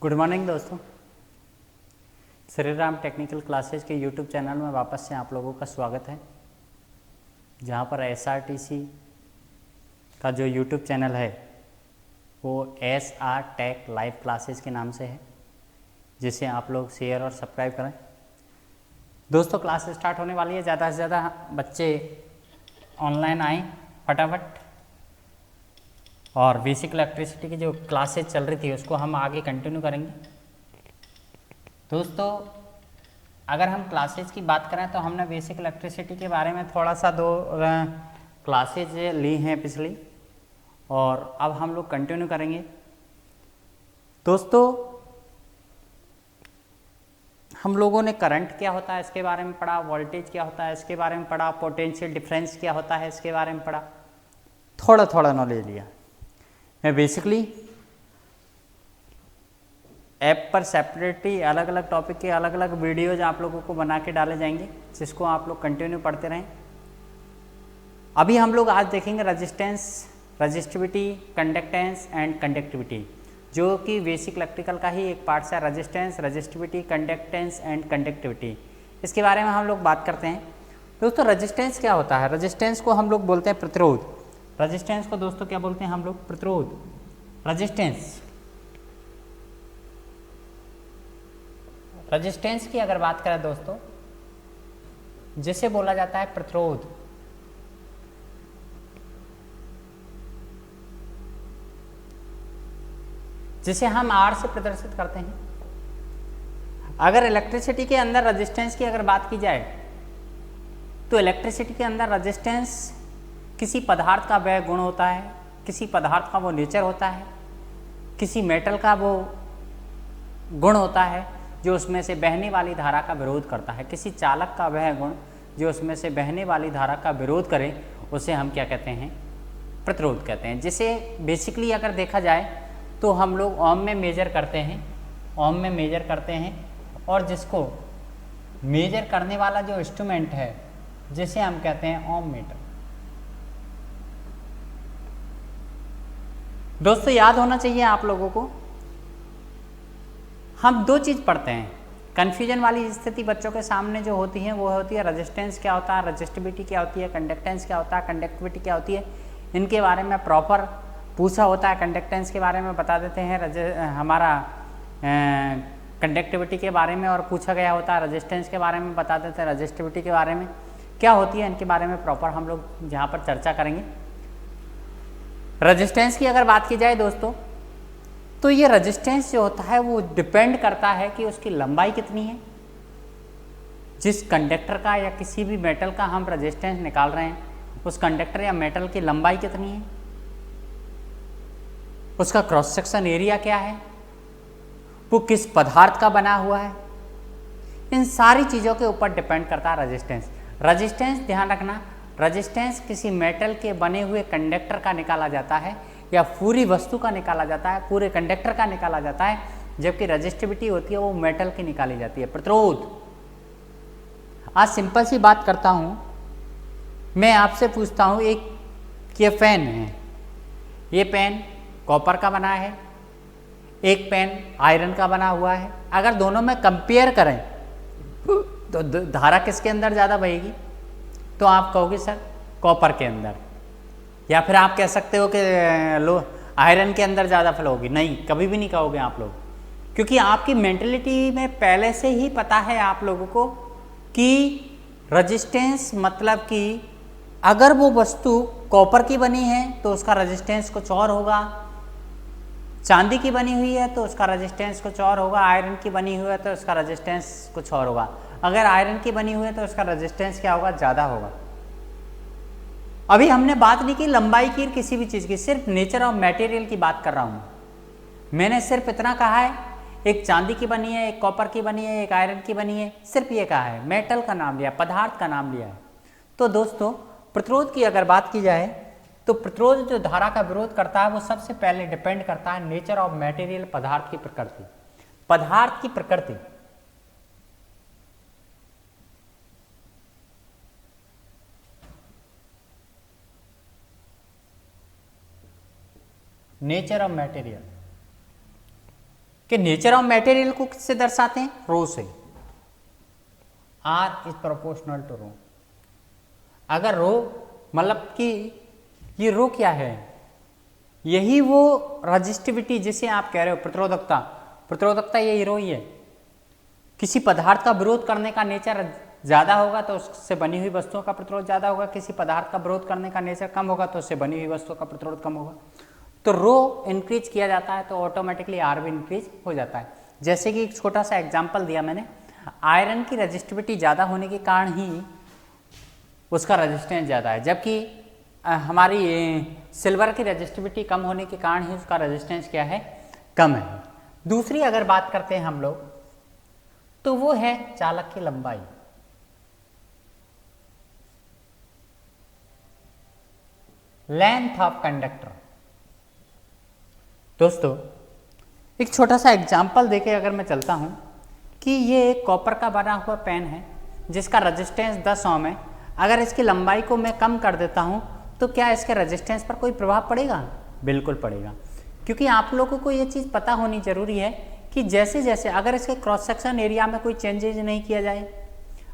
Good morning दोस्तों। Shri Ram technical classes के YouTube channel में वापस से आप लोगों का स्वागत है, जहां पर एसआरटीसी का जो यूट्यूब चैनल है वो SR टेक लाइव क्लासेज के नाम से है, जिसे आप लोग शेयर और सब्सक्राइब करें। दोस्तों, क्लास स्टार्ट होने वाली है। ज़्यादा से ज़्यादा बच्चे ऑनलाइन आएँ फटाफट, और बेसिक इलेक्ट्रिसिटी की जो क्लासेज चल रही थी उसको हम आगे कंटिन्यू करेंगे। दोस्तों, अगर हम क्लासेज की बात करें तो हमने बेसिक इलेक्ट्रिसिटी के बारे में थोड़ा सा दो क्लासेज ली हैं पिछली, और अब हम लोग कंटिन्यू करेंगे। दोस्तों, हम लोगों ने करंट क्या होता है इसके बारे में पढ़ा, वोल्टेज क्या होता है इसके बारे में पढ़ा, पोटेंशियल डिफरेंस क्या होता है इसके बारे में पढ़ा, थोड़ा थोड़ा नॉलेज लिया। मैं बेसिकली ऐप पर सेपरेटली अलग अलग टॉपिक के अलग अलग वीडियोज आप लोगों को बना के डाले जाएंगे, जिसको आप लोग कंटिन्यू पढ़ते रहें। अभी हम लोग आज देखेंगे resistance, resistivity, conductance and conductivity, जो कि बेसिक इलेक्ट्रिकल का ही एक पार्ट है। Resistance, resistivity, conductance and conductivity, इसके बारे में हम लोग बात करते हैं। दोस्तों, रजिस्टेंस क्या होता है? रजिस्टेंस को हम लोग बोलते हैं प्रतिरोध। रजिस्टेंस को दोस्तों क्या बोलते हैं हम लोग? प्रतिरोध। रजिस्टेंस की अगर बात करें दोस्तों, जिसे बोला जाता है प्रतिरोध, जिसे हम R से प्रदर्शित करते हैं। अगर इलेक्ट्रिसिटी के अंदर रजिस्टेंस की अगर बात की जाए तो इलेक्ट्रिसिटी के अंदर रजिस्टेंस किसी पदार्थ का वह गुण होता है, किसी पदार्थ का वो नेचर होता है, किसी मेटल का वो गुण होता है जो उसमें से बहने वाली धारा का विरोध करता है। किसी चालक का वह गुण जो उसमें से बहने वाली धारा का विरोध करे, उसे हम क्या कहते हैं? प्रतिरोध कहते हैं। जिसे बेसिकली अगर देखा जाए तो हम लोग ओम में मेजर करते हैं, ओम में मेजर करते हैं, और जिसको मेजर करने वाला जो इंस्ट्रूमेंट है जिसे हम कहते हैं ओम मीटर। दोस्तों, याद होना चाहिए आप लोगों को, हम दो चीज़ पढ़ते हैं। कन्फ्यूजन वाली स्थिति बच्चों के सामने जो होती है वो होती है रजिस्टेंस क्या होता है, रजिस्टिविटी क्या होती है, कंडक्टेंस क्या होता है, कंडक्टिविटी क्या होती है। इनके बारे में प्रॉपर पूछा होता है। कंडक्टेंस के बारे में बता देते हैं, हमारा कंडक्टिविटी के बारे में, और पूछा गया होता है रजिस्टेंस के बारे में बता देते हैं, रजिस्टिविटी के बारे में क्या होती है, इनके बारे में प्रॉपर हम लोग यहाँ पर चर्चा करेंगे। रजिस्टेंस की अगर बात की जाए दोस्तों, तो ये रजिस्टेंस जो होता है वो डिपेंड करता है कि उसकी लंबाई कितनी है। जिस कंडक्टर का या किसी भी मेटल का हम रजिस्टेंस निकाल रहे हैं, उस कंडक्टर या मेटल की लंबाई कितनी है, उसका क्रॉस सेक्शन एरिया क्या है, वो किस पदार्थ का बना हुआ है, इन सारी चीज़ों के ऊपर डिपेंड करता है रजिस्टेंस। रजिस्टेंस, ध्यान रखना, रजिस्टेंस किसी मेटल के बने हुए कंडक्टर का निकाला जाता है या पूरी वस्तु का निकाला जाता है, पूरे कंडक्टर का निकाला जाता है, जबकि रजिस्टिविटी होती है वो मेटल की निकाली जाती है। प्रतिरोध, आज सिंपल सी बात करता हूँ, मैं आपसे पूछता हूँ, एक ये पेन है, ये पेन कॉपर का बना है, एक पेन आयरन का बना हुआ है। अगर दोनों में कंपेयर करें तो धारा किसके अंदर ज़्यादा बहेगी? तो आप कहोगे सर कॉपर के अंदर, या फिर आप कह सकते हो कि आयरन के अंदर ज़्यादा फ्लो होगी। नहीं, कभी भी नहीं कहोगे आप लोग, क्योंकि आपकी मेंटलिटी में पहले से ही पता है आप लोगों को कि रजिस्टेंस मतलब कि अगर वो वस्तु कॉपर की बनी है तो उसका रजिस्टेंस कुछ और होगा, चांदी की बनी हुई है तो उसका रजिस्टेंस कुछ और होगा, आयरन की बनी हुई है तो उसका रजिस्टेंस कुछ और होगा। अगर आयरन की बनी हुई है तो उसका रजिस्टेंस क्या होगा? ज़्यादा होगा। अभी हमने बात नहीं की लंबाई की किसी भी चीज़ की, सिर्फ नेचर ऑफ मटेरियल की बात कर रहा हूँ। मैंने सिर्फ इतना कहा है, एक चांदी की बनी है, एक कॉपर की बनी है, एक आयरन की बनी है, सिर्फ ये कहा है, मेटल का नाम लिया, पदार्थ का नाम लिया है। तो दोस्तों, प्रतिरोध की अगर बात की जाए तो प्रतिरोध जो धारा का विरोध करता है वो सबसे पहले डिपेंड करता है नेचर ऑफ मटेरियल, पदार्थ की प्रकृति। पदार्थ की प्रकृति, नेचर ऑफ मटेरियल, कि नेचर ऑफ मटेरियल को किससे दर्शाते हैं? रो से। आर इज प्रोपोर्शनल टू रो। अगर रो मतलब कि ये रो क्या है? यही वो रजिस्टिविटी जिसे आप कह रहे हो प्रतिरोधकता, प्रतिरोधकता यही रो ही है। किसी पदार्थ का विरोध करने का नेचर ज़्यादा होगा तो उससे बनी हुई वस्तुओं का प्रतिरोध ज़्यादा होगा, किसी पदार्थ का विरोध करने का नेचर कम होगा तो उससे बनी हुई वस्तुओं का प्रतिरोध कम होगा। तो रो इंक्रीज किया जाता है तो ऑटोमेटिकली आर भी इंक्रीज हो जाता है। जैसे कि एक छोटा सा एग्जाम्पल दिया मैंने, आयरन की रजिस्टिविटी ज़्यादा होने के कारण ही उसका रजिस्टेंस ज़्यादा है, जबकि हमारी सिल्वर की रजिस्टिविटी कम होने के कारण ही उसका रजिस्टेंस क्या है? कम है। दूसरी अगर बात करते हैं हम लोग तो वो है चालक की लंबाई। Length of conductor. दोस्तों एक छोटा सा एग्जाम्पल देके अगर मैं चलता हूं कि ये एक कॉपर का बना हुआ पेन है जिसका रजिस्टेंस 10 ओम है। अगर इसकी लंबाई को मैं कम कर देता हूं तो क्या इसके रजिस्टेंस पर कोई प्रभाव पड़ेगा? बिल्कुल पड़ेगा, क्योंकि आप लोगों को ये चीज़ पता होनी जरूरी है कि जैसे जैसे अगर इसके क्रॉस सेक्शन एरिया में कोई चेंजेज नहीं किया जाए,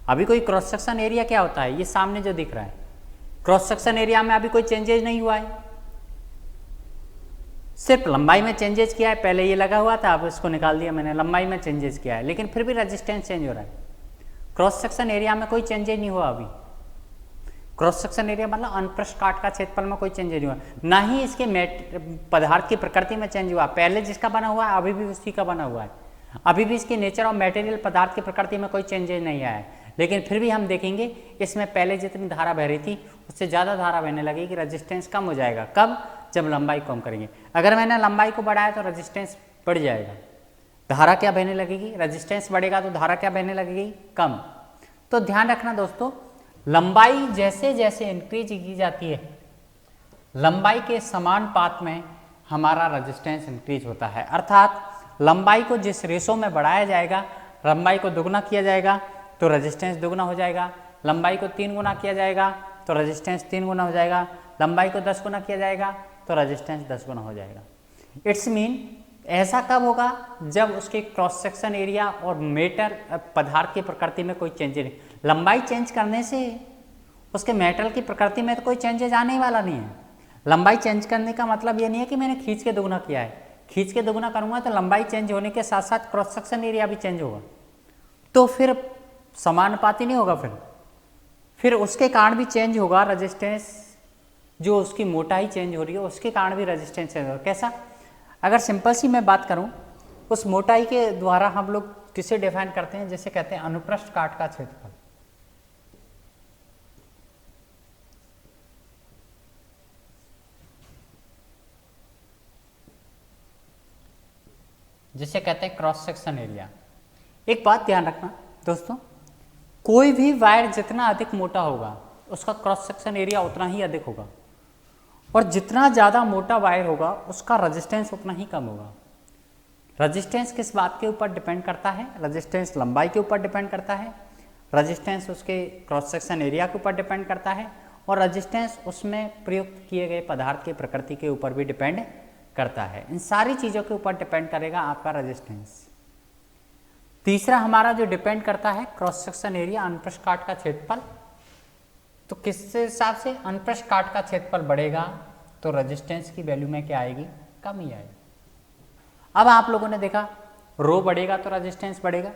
अभी कोई क्रॉस सेक्शन एरिया क्या होता है? ये सामने जो दिख रहा है क्रॉस सेक्शन एरिया में अभी कोई चेंजेज नहीं हुआ है, सिर्फ लंबाई में चेंजेस किया है। पहले ये लगा हुआ था, अब इसको निकाल दिया मैंने, लंबाई में चेंजेस किया है, लेकिन फिर भी रजिस्टेंस चेंज हो रहा है। क्रॉस सेक्शन एरिया में कोई चेंजेज नहीं हुआ अभी। क्रॉस सेक्शन एरिया मतलब अनप्रस्थ काट का क्षेत्रफल में कोई चेंज नहीं हुआ, ना ही इसके पदार्थ की प्रकृति में चेंज हुआ। पहले जिसका बना हुआ है अभी भी उसी का बना हुआ है, अभी भी इसके नेचर ऑफ मटेरियल पदार्थ की प्रकृति में कोई चेंजेज नहीं आया है। लेकिन फिर भी हम देखेंगे इसमें पहले जितनी धारा बह रही थी उससे ज़्यादा धारा बहने लगेगी, रजिस्टेंस कम हो जाएगा। कब? जब लंबाई कम करेंगे। अगर मैंने लंबाई को बढ़ाया तो रजिस्टेंस बढ़ जाएगा, धारा क्या बहने लगेगी? रजिस्टेंस बढ़ेगा तो धारा क्या बहने लगेगी? कम। तो ध्यान रखना दोस्तों, लंबाई जैसे जैसे इंक्रीज की जाती है, लंबाई के समानुपात में हमारा रजिस्टेंस इंक्रीज होता है। अर्थात लंबाई को जिस रेशो में बढ़ाया जाएगा, लंबाई को दुगना किया जाएगा तो रजिस्टेंस दुगना हो जाएगा, लंबाई को 3 गुना किया जाएगा तो रजिस्टेंस 3 गुना हो जाएगा, लंबाई को 10 गुना किया जाएगा तो रजिस्टेंस 10 गुना हो जाएगा। इट्स मीन ऐसा कब होगा? जब उसके क्रॉस सेक्शन एरिया और मेटल पदार्थ की प्रकृति में कोई चेंज नहीं। लंबाई चेंज करने से उसके मेटल की प्रकृति में तो कोई चेंजेज आने वाला नहीं है। लंबाई चेंज करने का मतलब ये नहीं है कि मैंने खींच के दोगुना किया है। खींच के दोगुना करूँगा तो लंबाई चेंज होने के साथ साथ क्रॉस सेक्शन एरिया भी चेंज होगा, तो फिर समानुपाती नहीं होगा, फिर उसके कारण भी चेंज होगा रजिस्टेंस। जो उसकी मोटाई चेंज हो रही है उसके कारण भी रजिस्टेंस चेंज होगा। कैसा? अगर सिंपल सी मैं बात करूं, उस मोटाई के द्वारा हम लोग किसे डिफाइन करते हैं? जैसे कहते हैं अनुप्रस्थ काट का क्षेत्रफल। जिसे कहते हैं क्रॉस सेक्शन एरिया। एक बात ध्यान रखना दोस्तों, कोई भी वायर जितना अधिक मोटा होगा उसका क्रॉस सेक्शन एरिया उतना ही अधिक होगा, और जितना ज़्यादा मोटा वायर होगा उसका रजिस्टेंस उतना ही कम होगा। रजिस्टेंस किस बात के ऊपर डिपेंड करता है? रजिस्टेंस लंबाई के ऊपर डिपेंड करता है, रजिस्टेंस उसके क्रॉस सेक्शन एरिया के ऊपर डिपेंड करता है, और रजिस्टेंस उसमें प्रयुक्त किए गए पदार्थ की प्रकृति के ऊपर भी डिपेंड करता है। इन सारी चीज़ों के ऊपर डिपेंड करेगा आपका रजिस्टेंस। तीसरा हमारा जो डिपेंड करता है क्रॉस सेक्शन एरिया, अनुप्रस्थ काट का क्षेत्रफल। तो किस हिसाब से? अनुप्रस्थ काट का क्षेत्रफल बढ़ेगा तो रजिस्टेंस की वैल्यू में क्या आएगी? कम ही आएगी। अब आप लोगों ने देखा रो बढ़ेगा तो रजिस्टेंस बढ़ेगा,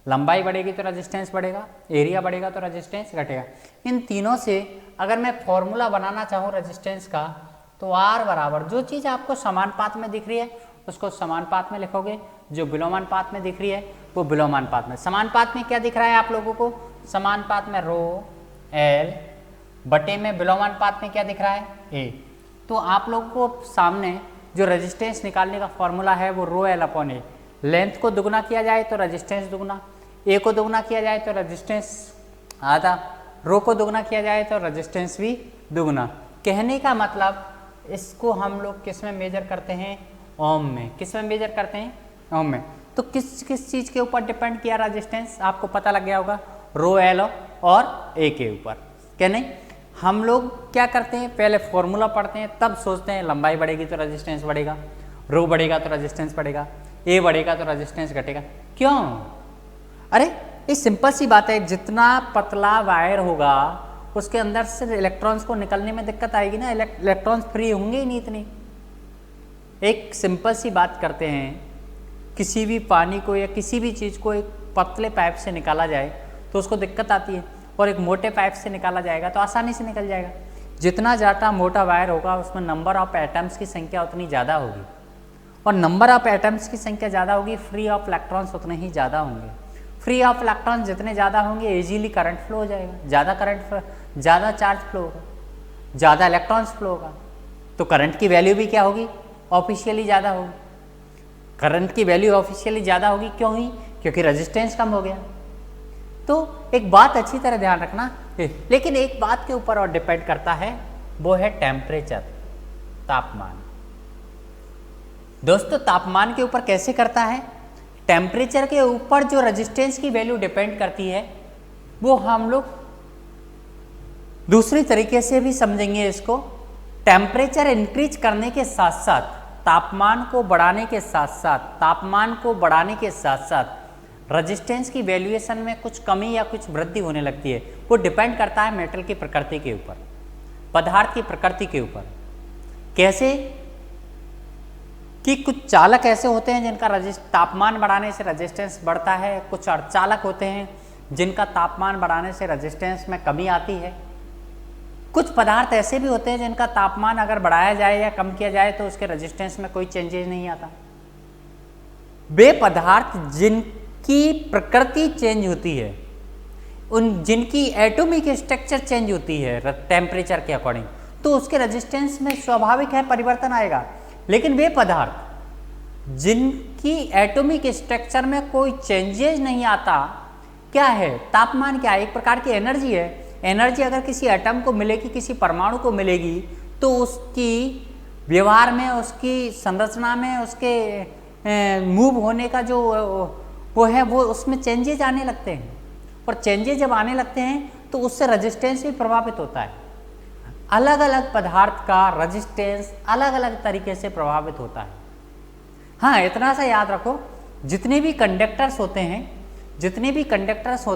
लंबाई बढ़ेगी तो रजिस्टेंस बढ़ेगा, एरिया बढ़ेगा तो रजिस्टेंस घटेगा। इन तीनों से अगर मैं फॉर्मूला बनाना चाहूँ रजिस्टेंस का, तो आर बराबर जो चीज़ आपको समानुपात में दिख रही है उसको समानुपात में लिखोगे, जो विलोमानुपात में दिख रही है वो विलोमानुपात में। समानुपात में क्या दिख रहा है आप लोगों को? समानुपात में रो एल बटे में विलोमानुपात में क्या दिख रहा है? ए। तो आप लोगों को सामने जो रेजिस्टेंस निकालने का फॉर्मूला है वो रो एल अपॉन ए। लेंथ को दुगना किया जाए तो रेजिस्टेंस दुगना, ए को दुगना किया जाए तो रेजिस्टेंस आधा, रो को दुगना किया जाए तो रेजिस्टेंस भी दुगना। कहने का मतलब इसको हम लोग किस में मेजर करते हैं? ओम में। किस में मेजर करते हैं? ओम में। तो किस किस चीज़ के ऊपर डिपेंड किया रेजिस्टेंस? आपको पता लग गया होगा, रो एल और ए के ऊपर। क्या नहीं? हम लोग क्या करते हैं? पहले फॉर्मूला पढ़ते हैं, तब सोचते हैं लंबाई बढ़ेगी तो रेजिस्टेंस बढ़ेगा, रो बढ़ेगा तो रेजिस्टेंस बढ़ेगा। ए बढ़ेगा तो रेजिस्टेंस घटेगा। क्यों? अरे ये सिंपल सी बात है, जितना पतला वायर होगा उसके अंदर से इलेक्ट्रॉन्स को निकलने में दिक्कत आएगी ना, इलेक्ट्रॉन्स फ्री होंगे ही नहीं इतनी। एक सिंपल सी बात करते हैं, किसी भी पानी को या किसी भी चीज़ को एक पतले पाइप से निकाला जाए तो उसको दिक्कत आती है, और एक मोटे पाइप से निकाला जाएगा तो आसानी से निकल जाएगा। जितना ज़्यादा मोटा वायर होगा उसमें नंबर ऑफ एटम्स की संख्या उतनी ज़्यादा होगी, और नंबर ऑफ एटम्स की संख्या ज़्यादा होगी, फ्री ऑफ इलेक्ट्रॉन्स उतने ही ज़्यादा होंगे। फ्री ऑफ इलेक्ट्रॉन्स जितने ज़्यादा होंगे इजीली करंट फ्लो हो जाएगा, ज़्यादा चार्ज फ्लो होगा, ज़्यादा इलेक्ट्रॉन्स फ्लो होगा, तो करंट की वैल्यू भी क्या होगी? ऑफिशियली ज़्यादा होगी। करंट की वैल्यू ऑफिशियली ज़्यादा होगी, क्यों हुई? क्योंकि रेजिस्टेंस कम हो गया। तो एक बात अच्छी तरह ध्यान रखना, लेकिन एक बात के ऊपर और डिपेंड करता है, वो है टेम्परेचर, तापमान। दोस्तों तापमान के ऊपर कैसे करता है? टेम्परेचर के ऊपर जो रेजिस्टेंस की वैल्यू डिपेंड करती है वो हम लोग दूसरी तरीके से भी समझेंगे इसको। टेम्परेचर इंक्रीज करने के साथ साथ, तापमान को बढ़ाने के साथ साथ रेजिस्टेंस की वैल्यूएशन में कुछ कमी या कुछ वृद्धि होने लगती है। वो डिपेंड करता है मेटल की प्रकृति के ऊपर, पदार्थ की प्रकृति के ऊपर। कैसे कि कुछ चालक ऐसे होते हैं जिनका तापमान बढ़ाने से रेजिस्टेंस बढ़ता है, कुछ अर्धचालक होते हैं जिनका तापमान बढ़ाने से रेजिस्टेंस में कमी आती है, कुछ पदार्थ ऐसे भी होते हैं जिनका तापमान अगर बढ़ाया जाए या कम किया जाए तो उसके रेजिस्टेंस में कोई चेंजेस नहीं आता। वे पदार्थ जिनकी प्रकृति चेंज होती है, जिनकी एटॉमिक स्ट्रक्चर चेंज होती है टेम्परेचर के अकॉर्डिंग, तो उसके रेजिस्टेंस में स्वाभाविक है परिवर्तन आएगा। लेकिन वे पदार्थ जिनकी एटॉमिक स्ट्रक्चर में कोई चेंजेस नहीं आता, क्या है? तापमान क्या है? एक प्रकार की एनर्जी है। एनर्जी अगर किसी एटम को मिलेगी, किसी परमाणु को मिलेगी, तो उसकी व्यवहार में, उसकी संरचना में, उसके मूव होने का जो वो है, वो उसमें चेंजेज आने लगते हैं, और चेंजेज जब आने लगते हैं तो उससे रेजिस्टेंस भी प्रभावित होता है। अलग अलग पदार्थ का रेजिस्टेंस अलग अलग तरीके से प्रभावित होता है। हाँ, इतना सा याद रखो, जितने भी कंडक्टर्स होते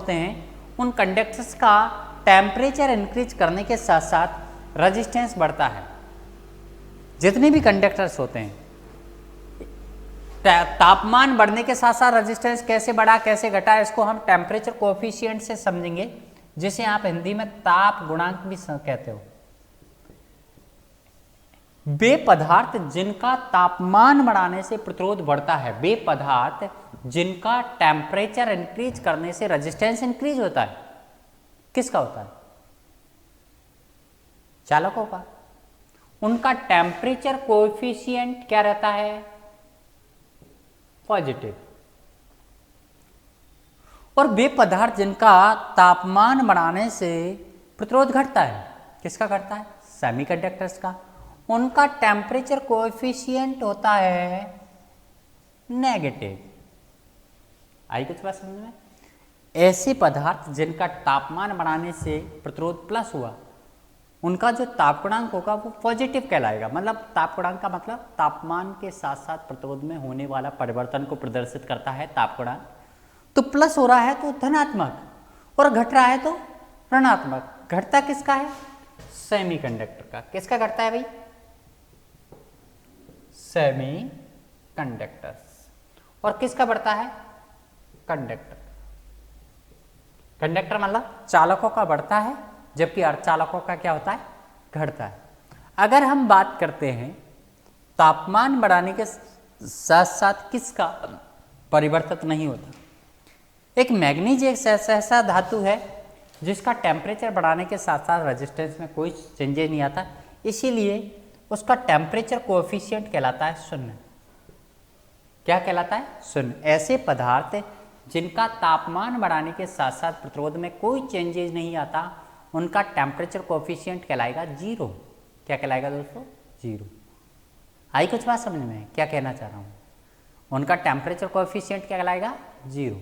हैं उन कंडक्टर्स का टेम्परेचर इंक्रीज करने के साथ साथ रेजिस्टेंस बढ़ता है। जितने भी कंडक्टर्स होते हैं, तापमान बढ़ने के साथ साथ रेजिस्टेंस कैसे बढ़ा कैसे घटा, इसको हम टेम्परेचर कोएफिशिएंट से समझेंगे, जिसे आप हिंदी में ताप गुणांक भी कहते हो। वे पदार्थ जिनका तापमान बढ़ाने से प्रतिरोध बढ़ता है, वे पदार्थ जिनका टेम्परेचर इंक्रीज करने से रेजिस्टेंस इंक्रीज होता है, किसका होता है? चालकों का। उनका टेम्परेचर कोएफिशिएंट क्या रहता है? पॉजिटिव। और वे पदार्थ जिनका तापमान बढ़ाने से प्रतिरोध घटता है, किसका घटता है? सेमीकंडक्टर्स का। उनका टेम्परेचर कोएफिशिएंट होता है नेगेटिव। आई कुछ बात समझ में? ऐसे पदार्थ जिनका तापमान बढ़ाने से प्रतिरोध प्लस हुआ, उनका जो ताप गुणांक होगा वो पॉजिटिव कहलाएगा। मतलब ताप गुणांक का मतलब तापमान के साथ साथ प्रतिरोध में होने वाला परिवर्तन को प्रदर्शित करता है ताप गुणांक। तो प्लस हो रहा है तो धनात्मक, और घट रहा है तो ऋणात्मक। घटता किसका है? सेमीकंडक्टर का। किसका घटता है भाई? सेमीकंडक्टर्स। और किसका बढ़ता है? कंडक्टर। कंडक्टर मतलब चालकों का बढ़ता है, जबकि अर्धचालकों का क्या होता है? घटता है। अगर हम बात करते हैं तापमान बढ़ाने के साथ साथ किसका परिवर्तन नहीं होता? एक मैग्नीज एक ऐसा धातु है जिसका टेम्परेचर बढ़ाने के साथ साथ रेजिस्टेंस में कोई चेंजेस नहीं आता, इसीलिए उसका टेम्परेचर कोएफिशिएंट कहलाता है शून्य। क्या कहलाता है? शून्य। ऐसे पदार्थ जिनका तापमान बढ़ाने के साथ साथ प्रतिरोध में कोई चेंजेस नहीं आता, उनका टेम्परेचर कोएफिशिएंट कहलाएगा जीरो। क्या कहलाएगा दोस्तों? जीरो। आई कुछ बात समझ में? क्या कहना चाह रहा हूँ? उनका टेम्परेचर कोएफिशिएंट क्या कहलाएगा? जीरो।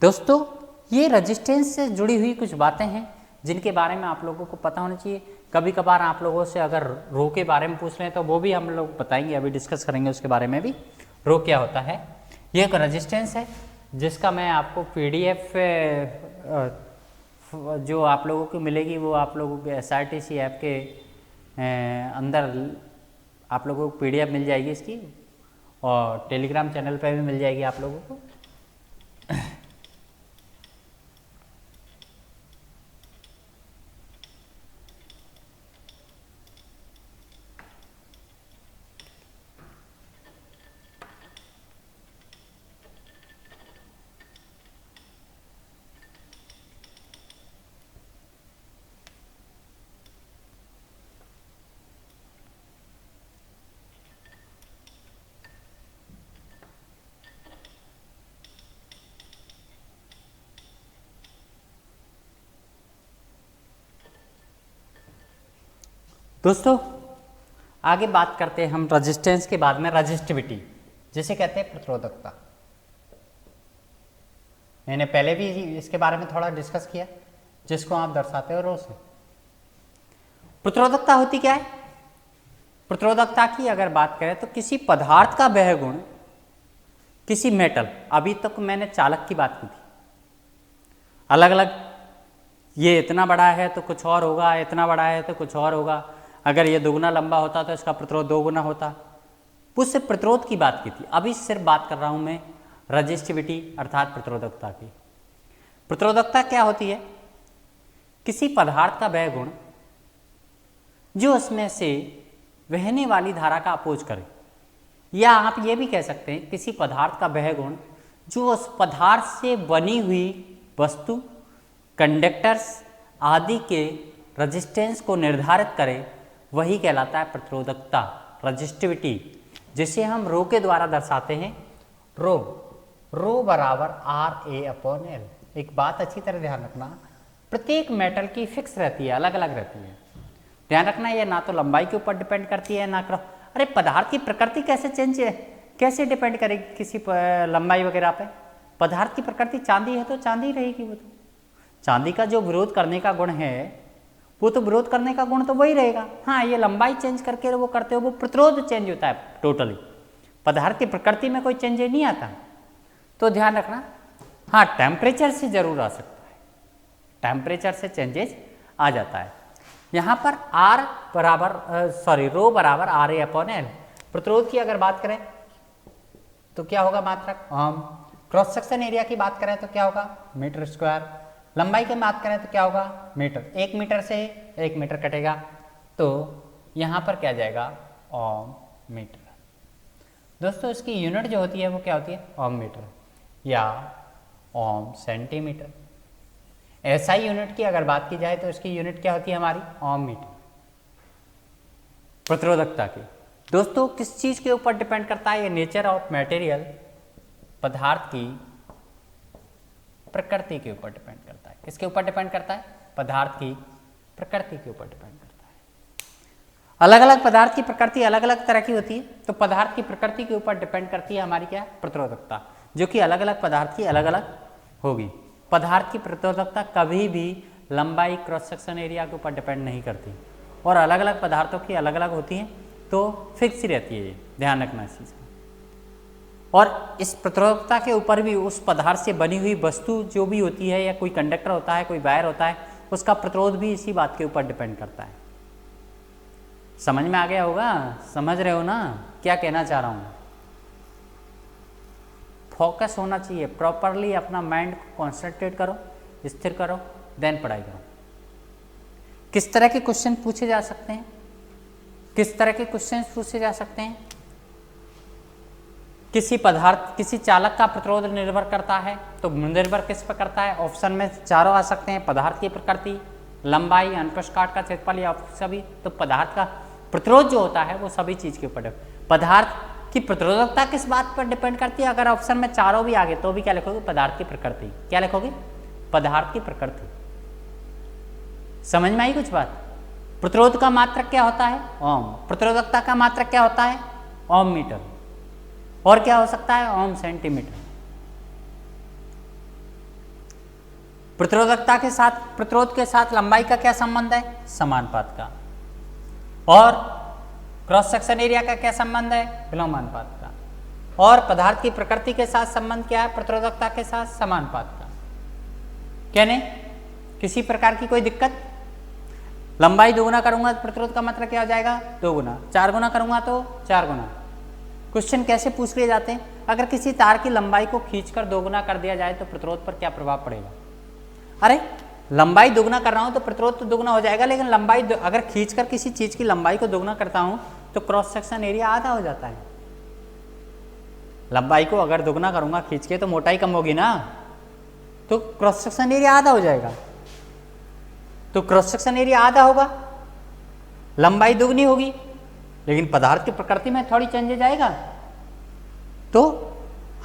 दोस्तों ये रेजिस्टेंस से जुड़ी हुई कुछ बातें हैं जिनके बारे में आप लोगों को पता होना चाहिए। कभी कभार आप लोगों से अगर रो के बारे में पूछ लें तो वो भी हम लोग बताएंगे, अभी डिस्कस करेंगे उसके बारे में भी। रो क्या होता है? ये एक रेजिस्टेंस है जिसका मैं आपको PDF जो आप लोगों को मिलेगी वो आप लोगों के SRTC ऐप के अंदर आप लोगों को PDF मिल जाएगी इसकी, और टेलीग्राम चैनल पे भी मिल जाएगी आप लोगों को। दोस्तों आगे बात करते हैं हम रेजिस्टेंस के बाद में रजिस्टिविटी, जिसे कहते हैं प्रतिरोधकता। मैंने पहले भी इसके बारे में थोड़ा डिस्कस किया, जिसको आप दर्शाते हो रो से। प्रतिरोधकता होती क्या है? प्रतिरोधकता की अगर बात करें तो किसी पदार्थ का वह गुण, किसी मेटल, अभी तक मैंने चालक की बात की थी, अलग अलग, ये इतना बड़ा है तो कुछ और होगा, इतना बड़ा है तो कुछ और होगा, अगर ये दोगुना लंबा होता तो इसका प्रतिरोध दोगुना होता, उससे प्रतिरोध की बात की थी। अभी सिर्फ बात कर रहा हूं मैं रजिस्टिविटी अर्थात प्रतिरोधकता की। प्रतिरोधकता क्या होती है? किसी पदार्थ का वह गुण जो उसमें से बहने वाली धारा का अपोज करे, या आप ये भी कह सकते हैं किसी पदार्थ का वह गुण जो उस पदार्थ से बनी हुई वस्तु, कंडक्टर्स आदि के रेजिस्टेंस को निर्धारित करे, वही कहलाता है प्रतिरोधकता, रजिस्टिविटी, जिसे हम रो के द्वारा दर्शाते हैं। रो बराबर RA/L। एक बात अच्छी तरह ध्यान रखना, प्रत्येक मेटल की फिक्स रहती है, अलग अलग रहती है। ध्यान रखना, ये ना तो लंबाई के ऊपर डिपेंड करती है ना अरे पदार्थ की प्रकृति कैसे चेंज है, कैसे डिपेंड करेगी किसी लंबाई वगैरह पे? पदार्थ की प्रकृति चांदी है तो चांदी रहेगी, वो तो चांदी का जो विरोध करने का गुण है वो तो विरोध करने का गुण तो वही रहेगा। हाँ, ये लंबाई चेंज करके वो करते हो, वो प्रतिरोध चेंज होता है टोटली, पदार्थ की प्रकृति में कोई चेंज नहीं आता। तो ध्यान रखना, हाँ टेम्परेचर से जरूर आ सकता है, टेम्परेचर से चेंजेस आ जाता है। यहाँ पर रो बराबर RA/L। प्रतिरोध की अगर बात करें तो क्या होगा? मात्रक ओम। क्रॉस सेक्शन एरिया की बात करें तो क्या होगा? Metre square. लंबाई की बात करें तो क्या होगा? मीटर। 1 मीटर से 1 मीटर कटेगा तो यहाँ पर क्या जाएगा? ओम मीटर। दोस्तों इसकी यूनिट जो होती है वो क्या होती है? ओम मीटर या ओम सेंटीमीटर। SI यूनिट की अगर बात की जाए तो इसकी यूनिट क्या होती है हमारी? ओम मीटर। प्रतिरोधकता की दोस्तों किस चीज के ऊपर डिपेंड करता है? ये नेचर ऑफ मटेरियल, पदार्थ की प्रकृति के ऊपर डिपेंड करता है। किसके ऊपर डिपेंड करता है? पदार्थ की प्रकृति के ऊपर डिपेंड करता है। अलग अलग पदार्थ की प्रकृति अलग अलग तरह की होती है, तो पदार्थ की प्रकृति के ऊपर डिपेंड करती है हमारी क्या? प्रतिरोधकता, जो कि अलग अलग पदार्थ की अलग अलग होगी। पदार्थ की प्रतिरोधकता कभी भी लंबाई, क्रॉस सेक्शन एरिया के ऊपर डिपेंड नहीं करती, और अलग अलग पदार्थों की अलग अलग होती हैं, तो फिक्स ही रहती है, ध्यान रखना इस चीज़ का। और इस प्रतिरोधकता के ऊपर भी उस पदार्थ से बनी हुई वस्तु जो भी होती है, या कोई कंडक्टर होता है, कोई वायर होता है, उसका प्रतिरोध भी इसी बात के ऊपर डिपेंड करता है। समझ में आ गया होगा? समझ रहे हो ना क्या कहना चाह रहा हूँ? फोकस होना चाहिए, प्रॉपरली अपना माइंड को कॉन्सेंट्रेट करो, स्थिर करो, देन पढ़ाई करो। किस तरह के क्वेश्चन पूछे जा सकते हैं? किस तरह के क्वेश्चन पूछे जा सकते हैं? किसी पदार्थ, किसी चालक का प्रतिरोध निर्भर करता है, तो निर्भर किस पर करता है? ऑप्शन में चारों आ सकते हैं, पदार्थ की प्रकृति, लंबाई, अनुप्रस्थ का क्षेत्रफल या सभी। तो पदार्थ का प्रतिरोध जो होता है वो सभी चीज के ऊपर, पदार्थ की प्रतिरोधकता किस बात पर डिपेंड करती है? अगर ऑप्शन में चारों भी आ गए तो भी क्या लिखोगे? पदार्थ की प्रकृति। क्या लिखोगे? पदार्थ की प्रकृति। समझ में आई कुछ बात? प्रतिरोध का मात्रक क्या होता है? ओम। प्रतिरोधकता का मात्रक क्या होता है? ओम मीटर। और क्या हो सकता है? ओम सेंटीमीटर। प्रतिरोधकता के साथ, प्रतिरोध के साथ लंबाई का क्या संबंध है? समानुपात का। और क्रॉस सेक्शन एरिया का क्या संबंध है? विलोमानुपात का। और पदार्थ की प्रकृति के साथ संबंध क्या है? प्रतिरोधकता के साथ समानुपात का। कहने किसी प्रकार की कोई दिक्कत? लंबाई दोगुना करूंगा तो प्रतिरोध का मतलब क्या हो जाएगा? 2 गुना। 4 गुना करूंगा तो 4 गुना। क्वेश्चन कैसे पूछ लिए जाते हैं? अगर किसी तार की लंबाई को खींचकर 2 गुना कर दिया जाए तो प्रतिरोध पर क्या प्रभाव पड़ेगा? अरे लंबाई दोगुना कर रहा हूं तो प्रतिरोध तो दोगुना हो जाएगा, लेकिन लंबाई अगर खींचकर किसी चीज की लंबाई को दोगुना करता हूं तो क्रॉस सेक्शन एरिया आधा हो जाता है। लंबाई को अगर दोगुना करूंगा खींच के तो मोटाई कम होगी ना, तो क्रॉस सेक्शन एरिया आधा हो जाएगा। तो क्रॉस सेक्शन एरिया आधा होगा, लंबाई दोगुनी होगी, लेकिन पदार्थ की प्रकृति में थोड़ी चेंजेज आएगा। तो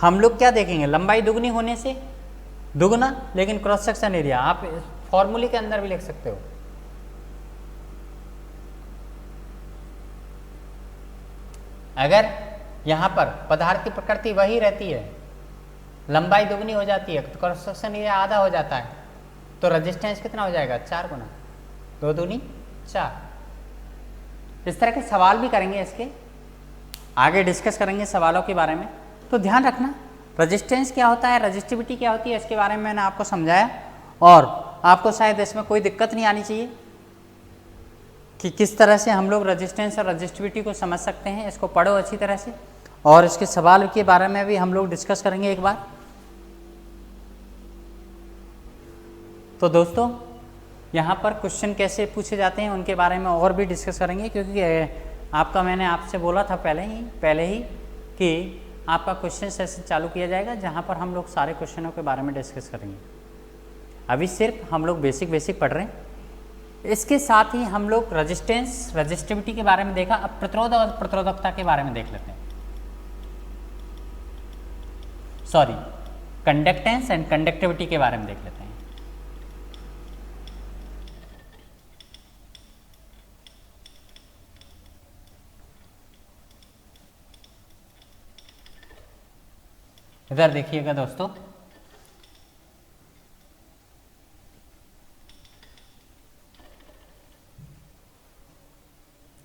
हम लोग क्या देखेंगे? लंबाई दोगुनी होने से दोगुना, लेकिन क्रॉस सेक्शन एरिया आप फॉर्मूले के अंदर भी लिख सकते हो। अगर यहां पर पदार्थ की प्रकृति वही रहती है, लंबाई दोगुनी हो जाती है तो क्रॉस सेक्शन एरिया आधा हो जाता है, तो रेजिस्टेंस कितना हो जाएगा? 4 गुना। 2 दूनी 4। इस तरह के सवाल भी करेंगे, इसके आगे डिस्कस करेंगे सवालों के बारे में। तो ध्यान रखना रेजिस्टेंस क्या होता है, रेजिस्टिविटी क्या होती है, इसके बारे में मैंने आपको समझाया। और आपको शायद इसमें कोई दिक्कत नहीं आनी चाहिए कि किस तरह से हम लोग रेजिस्टेंस और रेजिस्टिविटी को समझ सकते हैं। इसको पढ़ो अच्छी तरह से, और इसके सवाल के बारे में भी हम लोग डिस्कस करेंगे एक बार। तो दोस्तों यहाँ पर क्वेश्चन कैसे पूछे जाते हैं उनके बारे में और भी डिस्कस करेंगे, क्योंकि आपका मैंने आपसे बोला था पहले ही कि आपका क्वेश्चन सेशन चालू किया जाएगा जहाँ पर हम लोग सारे क्वेश्चनों के बारे में डिस्कस करेंगे। अभी सिर्फ हम लोग बेसिक पढ़ रहे हैं। इसके साथ ही हम लोग रेजिस्टेंस रेजिस्टिविटी के बारे में देखा। अब प्रतिरोध और प्रतिरोधकता के बारे में देख लेते हैं। सॉरी, कंडक्टेंस एंड कंडक्टिविटी के बारे में देख लेते हैं। इधर देखिएगा दोस्तों,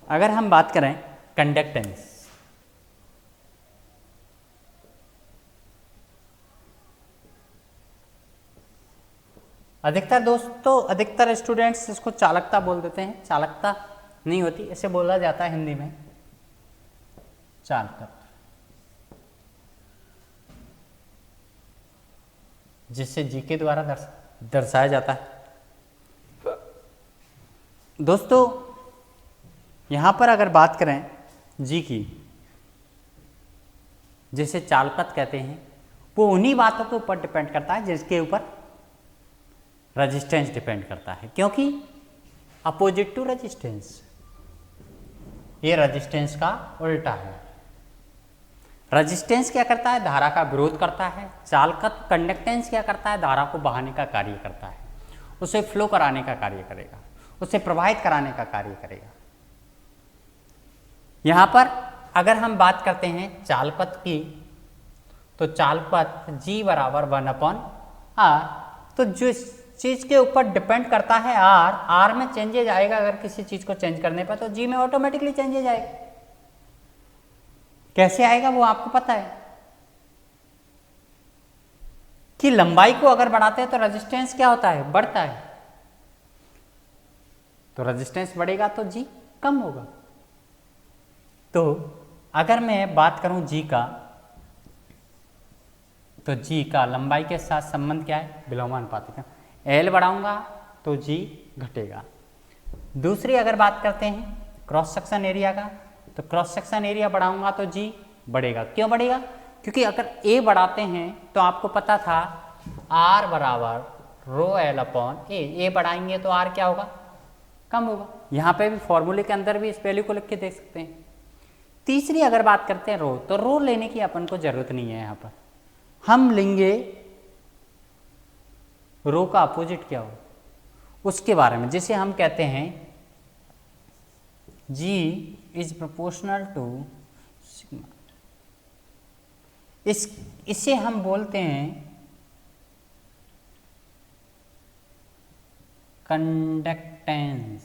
अगर हम बात करें कंडक्टेंस, अधिकतर स्टूडेंट्स इसको चालकता बोल देते हैं। चालकता नहीं होती, इसे बोला जाता है हिंदी में चालकता, जिससे जी के द्वारा दर्शाया जाता है। दोस्तों यहां पर अगर बात करें जी की, जिसे चालकत कहते हैं, वो उन्हीं बातों के ऊपर डिपेंड करता है जिसके ऊपर रेजिस्टेंस डिपेंड करता है, क्योंकि अपोजिट टू रेजिस्टेंस, ये रेजिस्टेंस का उल्टा है। रेजिस्टेंस क्या करता है? धारा का विरोध करता है। चालकत कंडक्टेंस क्या करता है? धारा को बहाने का कार्य करता है, उसे फ्लो कराने का कार्य करेगा, उसे प्रवाहित कराने का कार्य करेगा। यहां पर अगर हम बात करते हैं चालकत की, तो चालकत G बराबर 1/r, तो जो चीज के ऊपर डिपेंड करता है R में चेंजेज आएगा। अगर किसी चीज को चेंज करने पर तो G में ऑटोमेटिकली चेंजेज आएगा। कैसे आएगा वो आपको पता है कि लंबाई को अगर बढ़ाते हैं तो रेजिस्टेंस क्या होता है? बढ़ता है। तो रेजिस्टेंस बढ़ेगा तो जी कम होगा। तो अगर मैं बात करूं जी का, तो जी का लंबाई के साथ संबंध क्या है? विलोमानुपातिक। एल बढ़ाऊंगा तो जी घटेगा। दूसरी अगर बात करते हैं क्रॉस सेक्शन एरिया का, तो क्रॉस सेक्शन एरिया बढ़ाऊंगा तो जी बढ़ेगा। क्यों बढ़ेगा? क्योंकि अगर ए बढ़ाते हैं तो आपको पता था आर बराबर रो एल अपॉन ए बढ़ाएंगे तो आर क्या होगा? कम होगा। यहाँ पे भी फॉर्मूले के अंदर भी इस वैल्यू को लिख के देख सकते हैं। तीसरी अगर बात करते हैं रो, तो रो लेने की अपन को जरूरत नहीं है। यहाँ पर हम लेंगे रो का अपोजिट क्या हो उसके बारे में, जिसे हम कहते हैं G is proportional to sigma. इसे हम बोलते हैं कंडक्टेंस,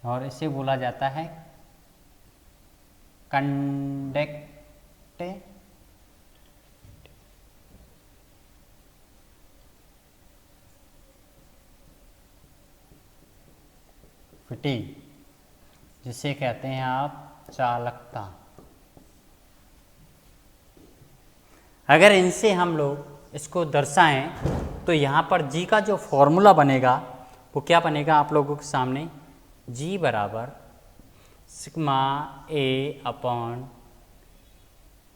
और इसे बोला जाता है कंडक्टिविटी, जिसे कहते हैं आप चालकता। अगर इनसे हम लोग इसको दर्शाएं तो यहाँ पर जी का जो फॉर्मूला बनेगा वो क्या बनेगा आप लोगों के सामने, जी बराबर सिग्मा ए अपॉन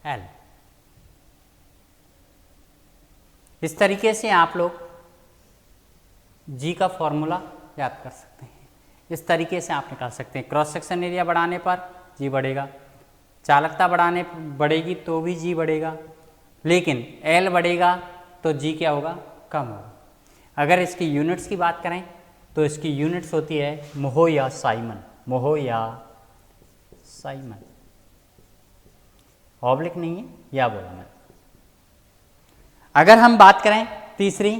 एल। इस तरीके से आप लोग जी का फॉर्मूला याद कर सकते हैं। इस तरीके से आप निकाल सकते हैं। क्रॉस सेक्शन एरिया बढ़ाने पर जी बढ़ेगा, चालकता बढ़ेगी तो भी जी बढ़ेगा, लेकिन एल बढ़ेगा तो जी क्या होगा, कम होगा। अगर इसकी यूनिट्स की बात करें तो इसकी यूनिट्स होती है मोहो या साइमन, मोहो या साइमन, ऑब्लिक नहीं है या बोला मैं। अगर हम बात करें तीसरी,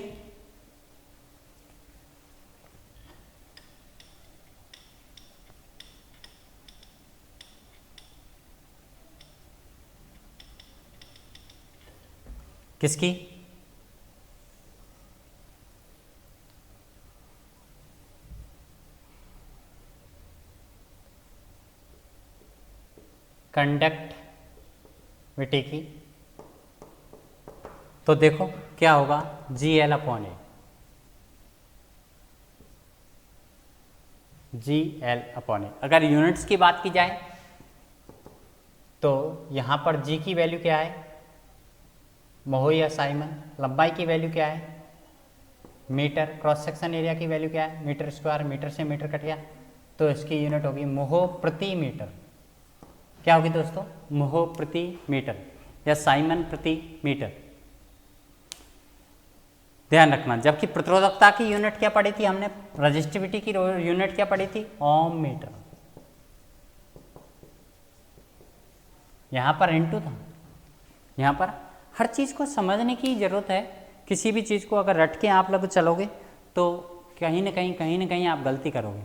किसकी, कंडक्टिविटी की, तो देखो क्या होगा, जी एल अपॉन ए, जी एल अपॉन ए। अगर यूनिट्स की बात की जाए तो यहां पर जी की वैल्यू क्या है, मोहो या साइमन, लंबाई की वैल्यू क्या है मीटर, क्रॉस सेक्शन एरिया की वैल्यू क्या है मीटर स्क्वायर, मीटर से मीटर कट गया तो इसकी यूनिट होगी मोहो प्रति मीटर। क्या होगी दोस्तों, मोहो प्रति मीटर या साइमन प्रति मीटर। ध्यान रखना, जबकि प्रतिरोधकता की यूनिट क्या पढ़ी थी हमने, रेजिस्टिविटी की यूनिट क्या पढ़ी थी, ओम मीटर। यहां पर इनटू था। यहां पर हर चीज को समझने की जरूरत है। किसी भी चीज को अगर रट के आप लोग चलोगे तो कहीं ना कहीं आप गलती करोगे।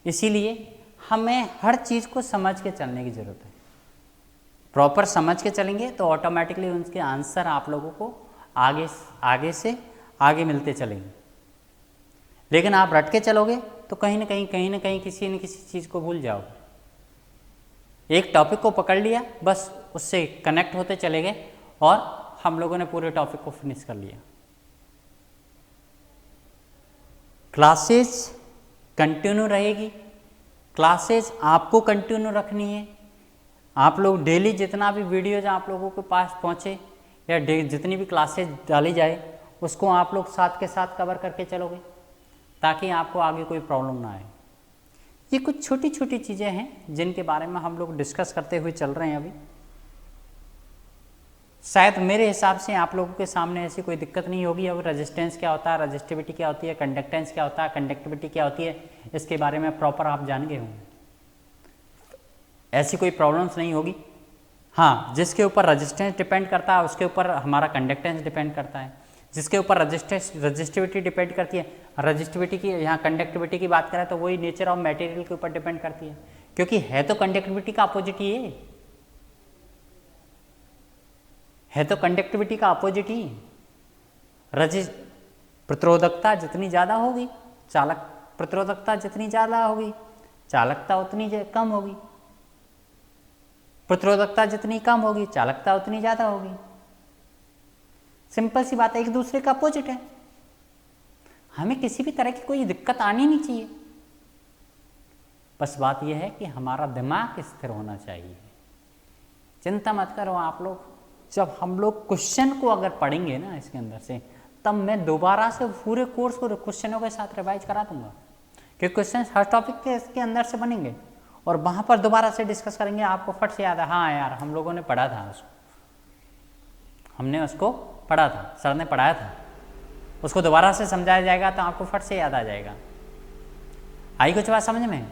इसीलिए हमें हर चीज को समझ के चलने की जरूरत है। प्रॉपर समझ के चलेंगे तो ऑटोमेटिकली उनके आंसर आप लोगों को आगे से आगे मिलते चलेंगे। लेकिन आप रट के चलोगे तो कहीं ना कहीं किसी न किसी चीज को भूल जाओगे। एक टॉपिक को पकड़ लिया, बस उससे कनेक्ट होते चले गए और हम लोगों ने पूरे टॉपिक को फिनिश कर लिया। क्लासेस कंटिन्यू रहेगी, क्लासेस आपको कंटिन्यू रखनी है। आप लोग डेली जितना भी वीडियोज आप लोगों के पास पहुंचे या जितनी भी क्लासेस डाली जाए उसको आप लोग साथ के साथ कवर करके चलोगे ताकि आपको आगे कोई प्रॉब्लम ना आए। ये कुछ छोटी छोटी चीज़ें हैं जिनके बारे में हम लोग डिस्कस करते हुए चल रहे हैं अभी। शायद मेरे हिसाब से आप लोगों के सामने ऐसी कोई दिक्कत नहीं होगी। अब रेजिस्टेंस क्या होता है, रेजिस्टिविटी क्या होती है, कंडक्टेंस क्या होता है, कंडक्टिविटी क्या होती है, इसके बारे में प्रॉपर आप जान गए होंगे। ऐसी कोई प्रॉब्लम्स नहीं होगी। हाँ, जिसके ऊपर रेजिस्टेंस डिपेंड करता है उसके ऊपर हमारा कंडक्टेंस डिपेंड करता है। जिसके ऊपर रेजिस्टिविटी डिपेंड करती है, रेजिस्टिविटी की यहाँ कंडक्टिविटी की बात करें तो वही नेचर ऑफ मटेरियल के ऊपर डिपेंड करती है, क्योंकि है तो कंडक्टिविटी का अपोजिट ही है तो कंडक्टिविटी का अपोजिट ही। प्रतिरोधकता जितनी ज़्यादा होगी प्रतिरोधकता जितनी ज़्यादा होगी चालकता उतनी कम होगी, प्रतिरोधकता जितनी कम होगी चालकता उतनी ज़्यादा होगी। सिंपल सी बात है, एक दूसरे का अपोजिट है। हमें किसी भी तरह की कोई दिक्कत आनी नहीं चाहिए। बस बात यह है कि हमारा दिमाग स्थिर होना चाहिए। चिंता मत करो आप लोग, जब हम लोग क्वेश्चन को अगर पढ़ेंगे ना इसके अंदर से, तब मैं दोबारा से पूरे कोर्स को क्वेश्चनों के साथ रिवाइज करा दूंगा, क्योंकि क्वेश्चन हर टॉपिक के इसके अंदर से बनेंगे और वहाँ पर दोबारा से डिस्कस करेंगे। आपको फट से याद है, हाँ यार हम लोगों ने पढ़ा था उसको, हमने उसको पढ़ा था, सर ने पढ़ाया था, उसको दोबारा से समझाया जाएगा तो आपको फट से याद आ जाएगा। आई कुछ बात समझ में?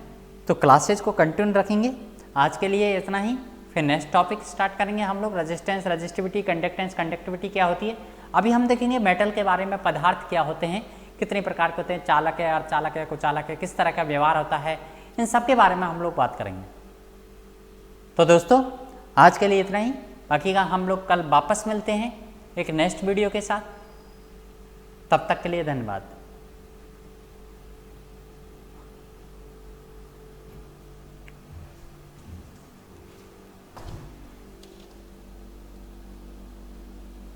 तो क्लासेज को कंटिन्यू रखेंगे। आज के लिए इतना ही, फिर नेक्स्ट टॉपिक स्टार्ट करेंगे हम लोग। रेजिस्टेंस, रेजिस्टिविटी, कंडक्टेंस, कंडक्टिविटी क्या होती है अभी हम देखेंगे मेटल के बारे में, पदार्थ क्या होते हैं, कितने प्रकार के होते हैं, चालक है, अर्धचालक है, कुचालक है, किस तरह का व्यवहार होता है, इन सब के बारे में हम लोग बात करेंगे। तो दोस्तों आज के लिए इतना ही, बाकी का हम लोग कल वापस मिलते हैं एक नेक्स्ट वीडियो के साथ। तब तक के लिए धन्यवाद।